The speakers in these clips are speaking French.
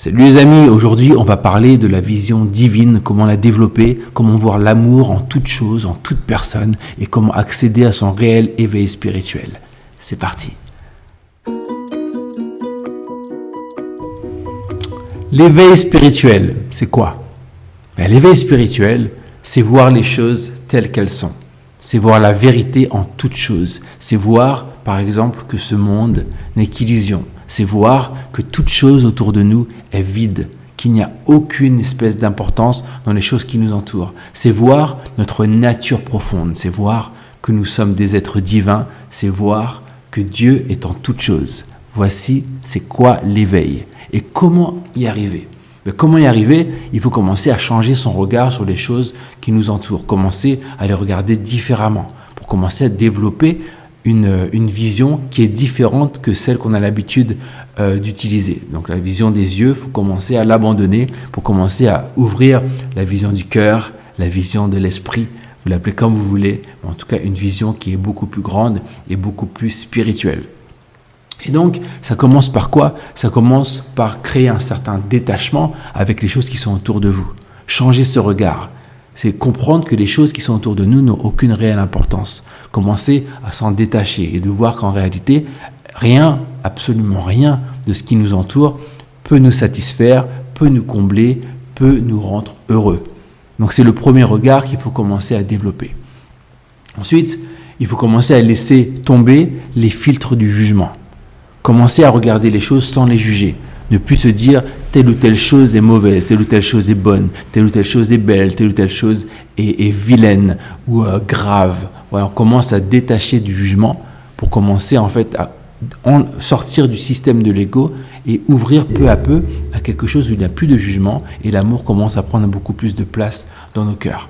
Salut les amis, aujourd'hui on va parler de la vision divine, comment la développer, comment voir l'amour en toute chose, en toute personne et comment accéder à son réel éveil spirituel. C'est parti. L'éveil spirituel, c'est quoi ? L'éveil spirituel, c'est voir les choses telles qu'elles sont. C'est voir la vérité en toute chose. C'est voir, par exemple, que ce monde n'est qu'illusion. C'est voir que toute chose autour de nous est vide, qu'il n'y a aucune espèce d'importance dans les choses qui nous entourent. C'est voir notre nature profonde. C'est voir que nous sommes des êtres divins. C'est voir que Dieu est en toute chose. Voici, c'est quoi l'éveil. Et comment y arriver ? Comment y arriver ? Il faut commencer à changer son regard sur les choses qui nous entourent, commencer à les regarder différemment, pour commencer à développer une vision qui est différente que celle qu'on a l'habitude d'utiliser. Donc la vision des yeux, il faut commencer à l'abandonner pour commencer à ouvrir la vision du cœur, la vision de l'esprit, vous l'appelez comme vous voulez, mais en tout cas une vision qui est beaucoup plus grande et beaucoup plus spirituelle. Et donc, ça commence par quoi ? Ça commence par créer un certain détachement avec les choses qui sont autour de vous. Changer ce regard. C'est comprendre que les choses qui sont autour de nous n'ont aucune réelle importance. Commencer à s'en détacher et de voir qu'en réalité, rien, absolument rien de ce qui nous entoure peut nous satisfaire, peut nous combler, peut nous rendre heureux. Donc c'est le premier regard qu'il faut commencer à développer. Ensuite, il faut commencer à laisser tomber les filtres du jugement. Commencer à regarder les choses sans les juger. Ne plus se dire telle ou telle chose est mauvaise, telle ou telle chose est bonne, telle ou telle chose est belle, telle ou telle chose est vilaine ou grave. Voilà, on commence à détacher du jugement pour commencer en fait à sortir du système de l'ego et ouvrir peu à peu à quelque chose où il n'y a plus de jugement et l'amour commence à prendre beaucoup plus de place dans nos cœurs.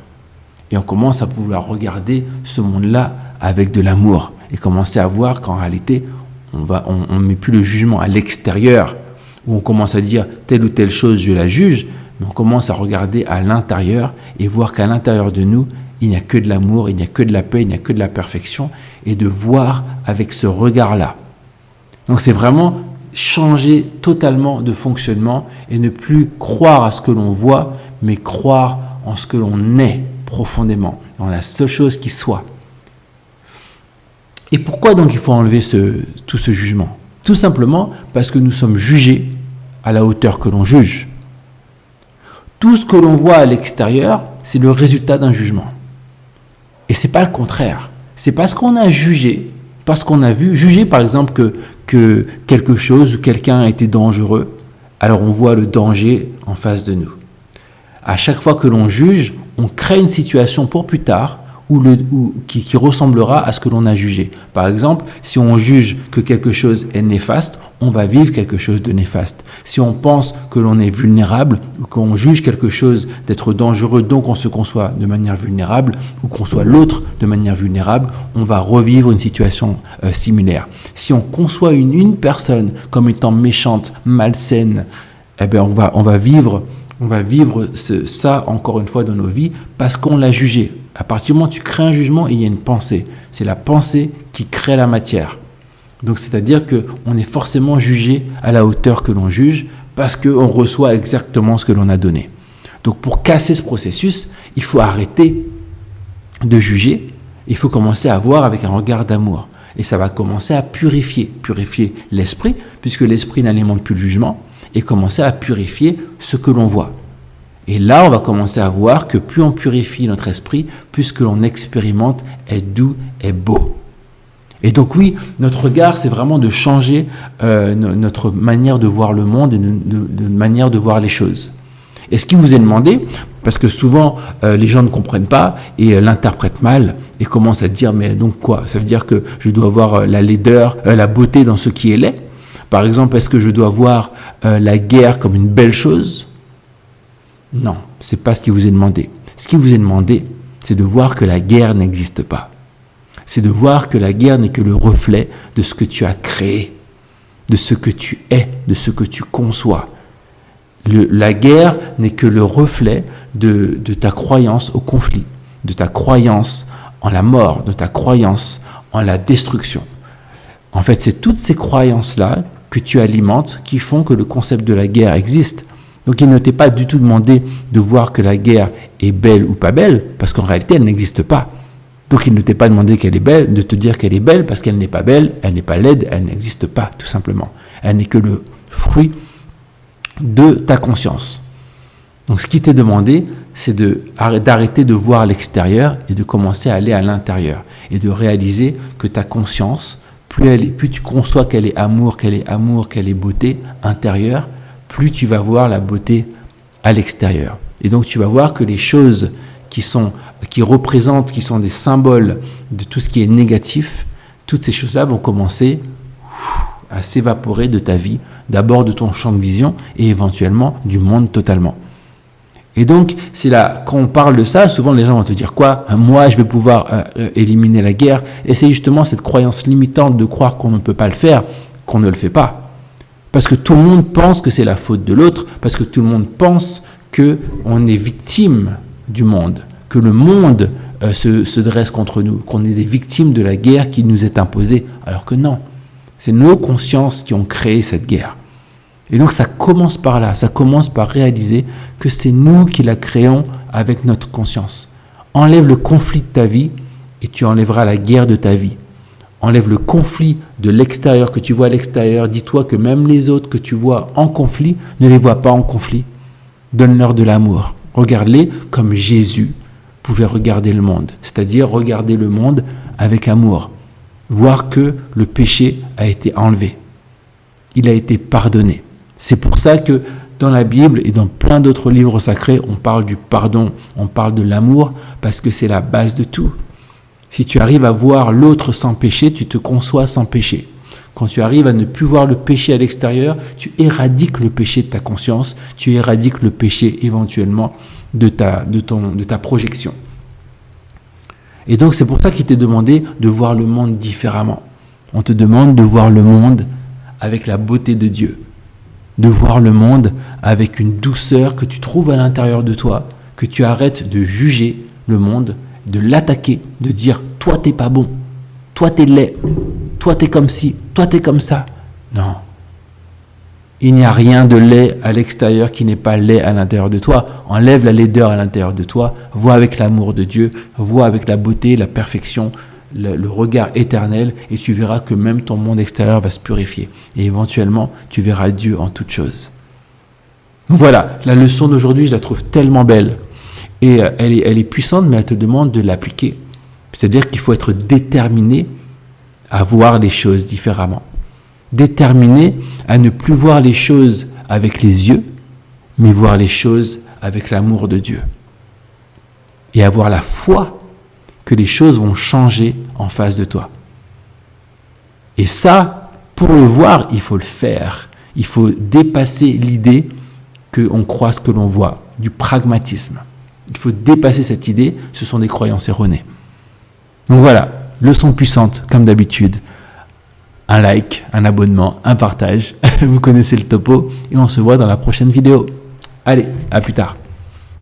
Et on commence à pouvoir regarder ce monde-là avec de l'amour et commencer à voir qu'en réalité, on ne met plus le jugement à l'extérieur, où on commence à dire telle ou telle chose, je la juge, mais on commence à regarder à l'intérieur et voir qu'à l'intérieur de nous, il n'y a que de l'amour, il n'y a que de la paix, il n'y a que de la perfection, et de voir avec ce regard-là. Donc c'est vraiment changer totalement de fonctionnement et ne plus croire à ce que l'on voit, mais croire en ce que l'on est profondément, dans la seule chose qui soit. Et pourquoi donc il faut enlever tout ce jugement ? Tout simplement parce que nous sommes jugés à la hauteur que l'on juge. Tout ce que l'on voit à l'extérieur, c'est le résultat d'un jugement. Et ce n'est pas le contraire. C'est parce qu'on a jugé, parce qu'on a jugé par exemple que quelque chose ou quelqu'un a été dangereux, alors on voit le danger en face de nous. À chaque fois que l'on juge, on crée une situation pour plus tard qui ressemblera à ce que l'on a jugé. Par exemple, si on juge que quelque chose est néfaste, on va vivre quelque chose de néfaste. Si on pense que l'on est vulnérable, ou qu'on juge quelque chose d'être dangereux, donc on se conçoit de manière vulnérable, ou qu'on soit l'autre de manière vulnérable, on va revivre une situation similaire. Si on conçoit une personne comme étant méchante, malsaine, eh bien on va vivre ça encore une fois dans nos vies parce qu'on l'a jugé. À partir du moment où tu crées un jugement, il y a une pensée. C'est la pensée qui crée la matière. Donc c'est-à-dire qu'on est forcément jugé à la hauteur que l'on juge parce qu'on reçoit exactement ce que l'on a donné. Donc pour casser ce processus, il faut arrêter de juger. Il faut commencer à voir avec un regard d'amour. Et ça va commencer à purifier l'esprit, puisque l'esprit n'alimente plus le jugement, et commencer à purifier ce que l'on voit. Et là, on va commencer à voir que plus on purifie notre esprit, plus ce que l'on expérimente est doux, est beau. Et donc oui, notre regard, c'est vraiment de changer notre manière de voir le monde et de manière de voir les choses. Et ce qui vous est demandé, parce que souvent les gens ne comprennent pas et l'interprètent mal et commencent à dire mais donc quoi ? Ça veut dire que je dois voir la laideur, la beauté dans ce qui est laid ? Par exemple, est-ce que je dois voir la guerre comme une belle chose ? Non, ce n'est pas ce qui vous est demandé. Ce qui vous est demandé, c'est de voir que la guerre n'existe pas. C'est de voir que la guerre n'est que le reflet de ce que tu as créé, de ce que tu es, de ce que tu conçois. La guerre n'est que le reflet de ta croyance au conflit, de ta croyance en la mort, de ta croyance en la destruction. En fait, c'est toutes ces croyances-là que tu alimentes qui font que le concept de la guerre existe. Donc il ne t'est pas du tout demandé de voir que la guerre est belle ou pas belle, parce qu'en réalité elle n'existe pas. Donc il ne t'est pas demandé qu'elle est belle, de te dire qu'elle est belle, parce qu'elle n'est pas belle, elle n'est pas laide, elle n'existe pas, tout simplement. Elle n'est que le fruit de ta conscience. Donc ce qui t'est demandé, c'est d'arrêter de voir l'extérieur et de commencer à aller à l'intérieur. Et de réaliser que ta conscience, plus tu conçois qu'elle est amour, qu'elle est beauté intérieure, plus tu vas voir la beauté à l'extérieur. Et donc tu vas voir que les choses qui sont des symboles de tout ce qui est négatif, toutes ces choses-là vont commencer à s'évaporer de ta vie, d'abord de ton champ de vision et éventuellement du monde totalement. Et donc, c'est là, quand on parle de ça, souvent les gens vont te dire quoi ? Moi, je vais pouvoir éliminer la guerre. Et c'est justement cette croyance limitante de croire qu'on ne peut pas le faire, qu'on ne le fait pas. Parce que tout le monde pense que c'est la faute de l'autre, parce que tout le monde pense qu'on est victime du monde, que le monde se dresse contre nous, qu'on est des victimes de la guerre qui nous est imposée. Alors que non, c'est nos consciences qui ont créé cette guerre. Et donc ça commence par là, ça commence par réaliser que c'est nous qui la créons avec notre conscience. Enlève le conflit de ta vie et tu enlèveras la guerre de ta vie. Enlève le conflit de l'extérieur que tu vois à l'extérieur. Dis-toi que même les autres que tu vois en conflit, ne les vois pas en conflit. Donne-leur de l'amour. Regarde-les comme Jésus pouvait regarder le monde. C'est-à-dire regarder le monde avec amour. Voir que le péché a été enlevé. Il a été pardonné. C'est pour ça que dans la Bible et dans plein d'autres livres sacrés, on parle du pardon, on parle de l'amour, parce que c'est la base de tout. Si tu arrives à voir l'autre sans péché, tu te conçois sans péché. Quand tu arrives à ne plus voir le péché à l'extérieur, tu éradiques le péché de ta conscience, tu éradiques le péché éventuellement de ta projection. Et donc c'est pour ça qu'il t'est demandé de voir le monde différemment. On te demande de voir le monde avec la beauté de Dieu. De voir le monde avec une douceur que tu trouves à l'intérieur de toi, que tu arrêtes de juger le monde, de l'attaquer, de dire « toi t'es pas bon, toi t'es laid, toi t'es comme ci, toi t'es comme ça ». Non. Il n'y a rien de laid à l'extérieur qui n'est pas laid à l'intérieur de toi. Enlève la laideur à l'intérieur de toi, vois avec l'amour de Dieu, vois avec la beauté, la perfection, le regard éternel, et tu verras que même ton monde extérieur va se purifier. Et éventuellement, tu verras Dieu en toutes choses. Donc voilà, la leçon d'aujourd'hui, je la trouve tellement belle. Et elle est puissante, mais elle te demande de l'appliquer. C'est-à-dire qu'il faut être déterminé à voir les choses différemment. Déterminé à ne plus voir les choses avec les yeux, mais voir les choses avec l'amour de Dieu. Et avoir la foi que les choses vont changer en face de toi. Et ça, pour le voir, il faut le faire. Il faut dépasser l'idée qu'on croit ce que l'on voit, du pragmatisme. Il faut dépasser cette idée, ce sont des croyances erronées. Donc voilà, leçon puissante, comme d'habitude. Un like, un abonnement, un partage. Vous connaissez le topo et on se voit dans la prochaine vidéo. Allez, à plus tard.